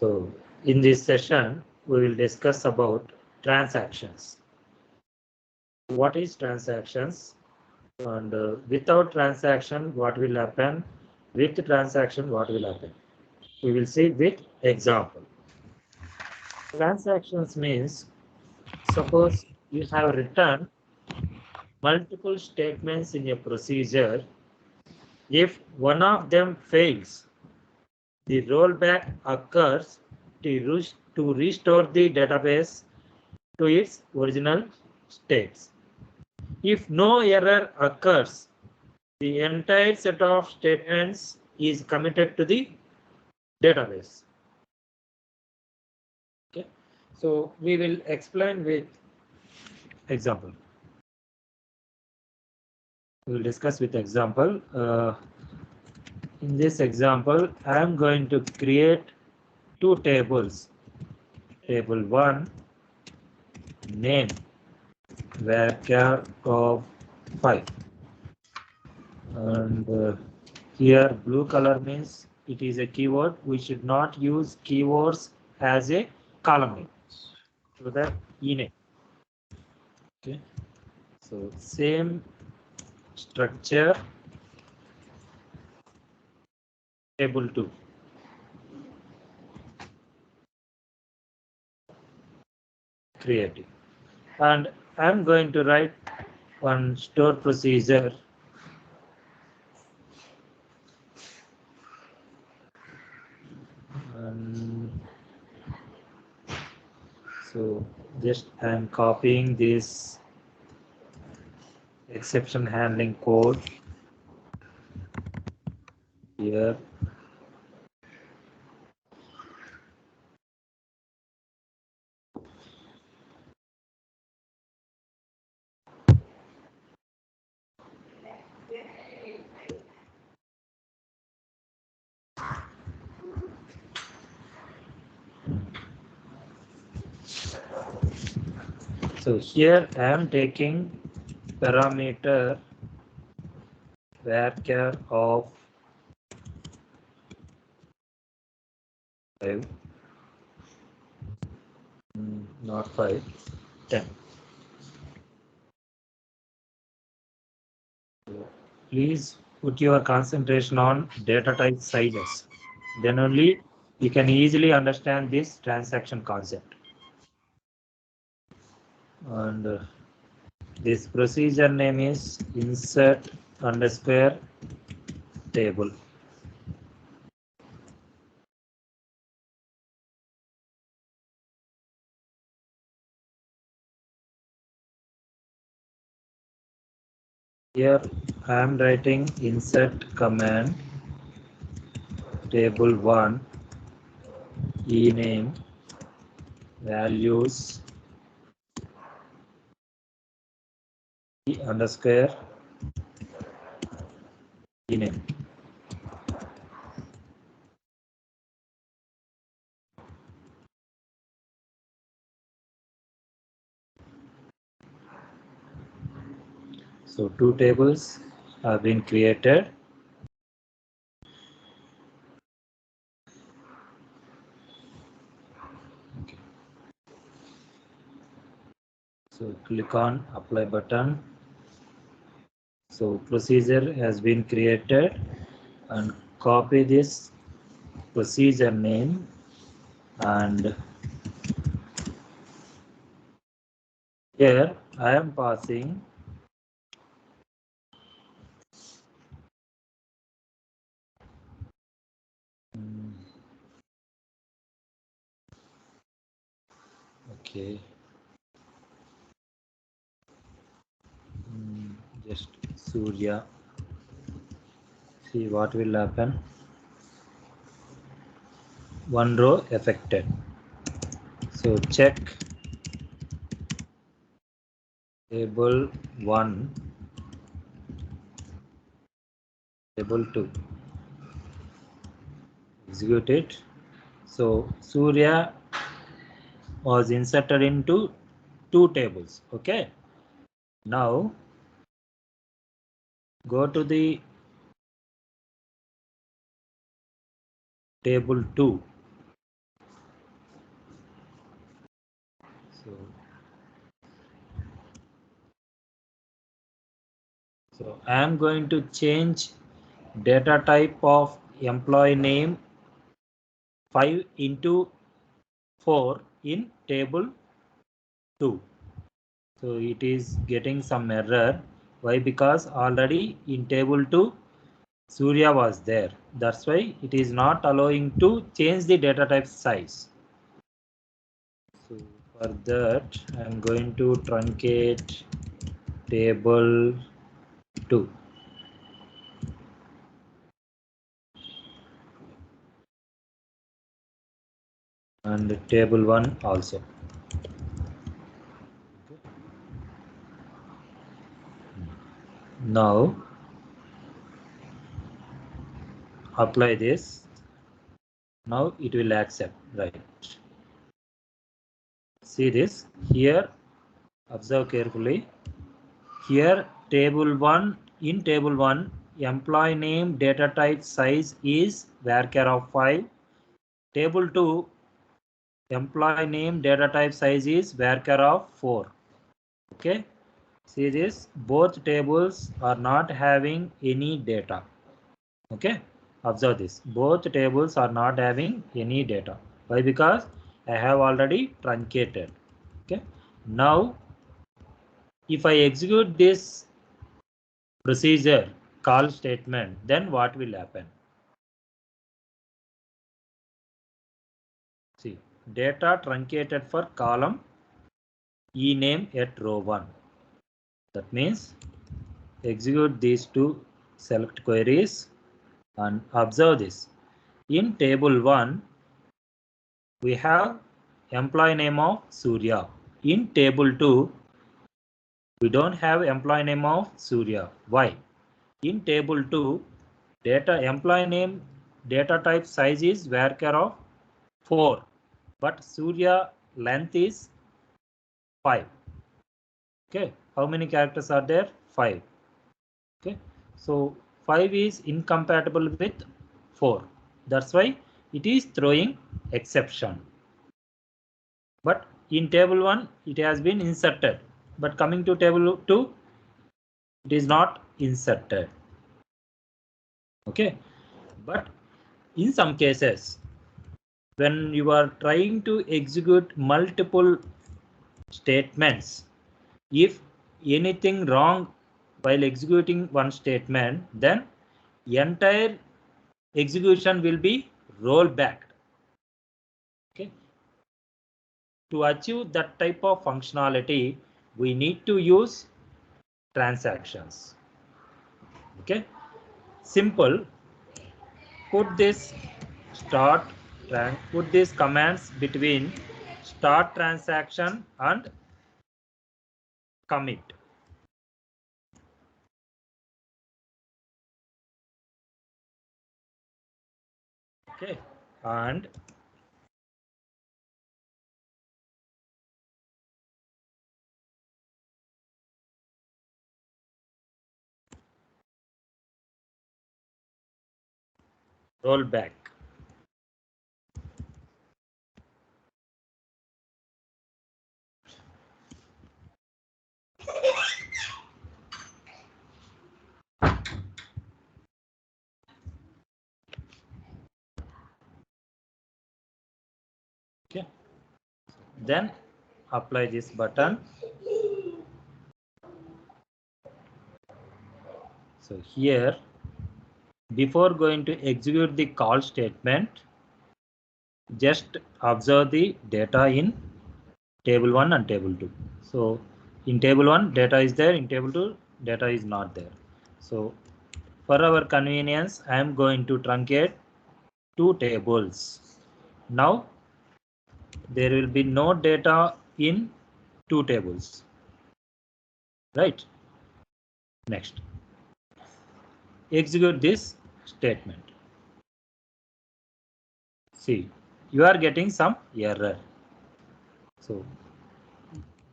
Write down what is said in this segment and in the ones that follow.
So in this session, we will discuss about transactions. What is transactions? And without transaction, what will happen? With transaction, what will happen? We will see with example. Transactions means, suppose you have written multiple statements in a procedure. If one of them fails, the rollback occurs to restore the database to its original states. If no error occurs, the entire set of statements is committed to the database. Okay, so we will explain with example. We will discuss with example. In this example, I am going to create two tables. Table 1, name, varchar of 5. And here blue color means it is a keyword. We should not use keywords as a column name. So that ename. Okay. So same structure. Table 2. Creative. And I'm going to write one store procedure. So just I'm copying this exception handling code here. So here I am taking parameter varchar of 5, not 5, 10. Please put your concentration on data type sizes. Then only you can easily understand this transaction concept. And this procedure name is insert underscore table. Here I am writing insert command table 1 ename values underscore ename. So two tables have been created. Okay. So click on apply button. So procedure has been created, and copy this procedure name and here I am passing okay just Surya. See what will happen. One row affected. So check table 1, table 2. Execute it. So Surya was inserted into two tables. Okay. Now go to the table 2. So I am going to change data type of employee name 5 into 4 in table 2. So it is getting some error. Why? Because already in table 2 Surya was there. That's why it is not allowing to change the data type size. So for that I am going to truncate table 2 and table 1 also. Now apply this. Now it will accept, right? See this here, observe carefully. Here table 1, in table 1 employee name data type size is varchar of 5. Table 2 employee name data type size is varchar of 4. Okay, see this, both tables are not having any data. Okay, observe this, both tables are not having any data. Why? Because I have already truncated. Okay, now if I execute this procedure call statement, then what will happen? See, data truncated for column ename at row 1. That means execute these two select queries and observe this. In table 1 we have employee name of Surya. In table 2 we don't have employee name of Surya. Why? In table 2 data employee name data type size is varchar of 4, but Surya length is 5. Okay, how many characters are there? 5. Okay, so 5 is incompatible with 4. That's why it is throwing exception. But in table 1 it has been inserted, but coming to table 2 it is not inserted. Okay, but in some cases when you are trying to execute multiple statements, if anything wrong while executing one statement, then entire execution will be rolled back. Okay, to achieve that type of functionality we need to use transactions. Okay, simple, put this start put these commands between start transaction and commit. Okay, and roll back. Okay, then apply this button. So here, before going to execute the call statement, just observe the data in table 1 and table 2. So in table 1 data is there, in table 2 data is not there. So for our convenience I am going to truncate two tables. Now there will be no data in two tables, right? Next, execute this statement. See, you are getting some error. So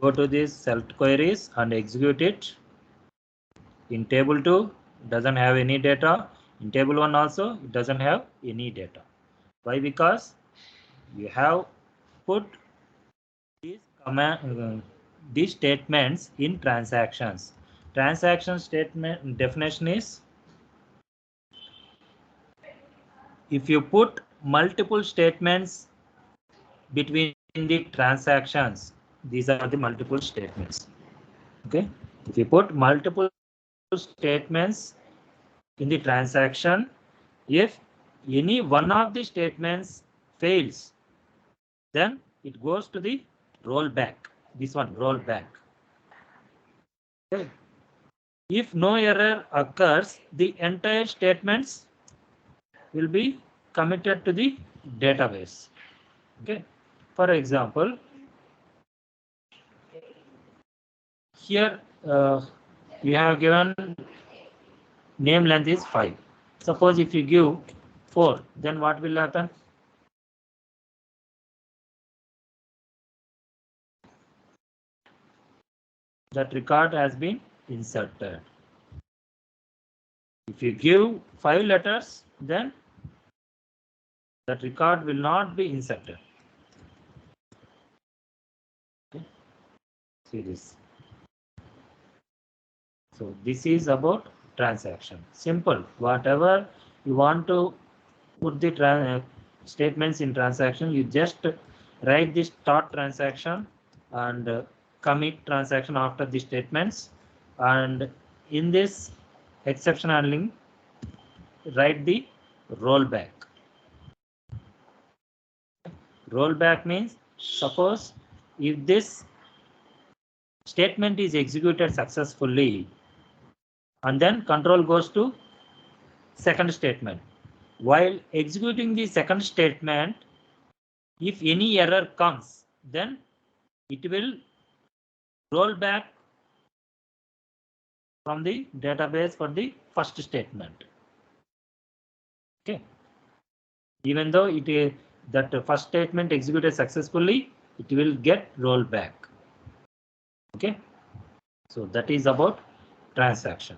go to this select queries and execute it. In table 2 doesn't have any data. In table 1 also it doesn't have any data. Why? Because you have put these these statements in transactions. Transaction statement definition is if you put multiple statements between the transactions, these are the multiple statements. Okay, if you put multiple statements in the transaction, if any one of the statements fails, then it goes to the rollback. This one, rollback. Okay. If no error occurs, the entire statements will be committed to the database. Okay. For example, here we have given name length is 5. Suppose if you give 4, then what will happen? That record has been inserted. If you give 5 letters, then that record will not be inserted. Okay. See this. So this is about transaction. Simple. Whatever you want to put the statements in transaction, you just write the start transaction and commit transaction after the statements, and in this exception handling write the rollback. Rollback means suppose if this statement is executed successfully and then control goes to second statement. While executing the second statement, if any error comes, then it will roll back from the database for the first statement. Okay. Even though it is that first statement executed successfully, it will get rolled back. Okay. So that is about transaction.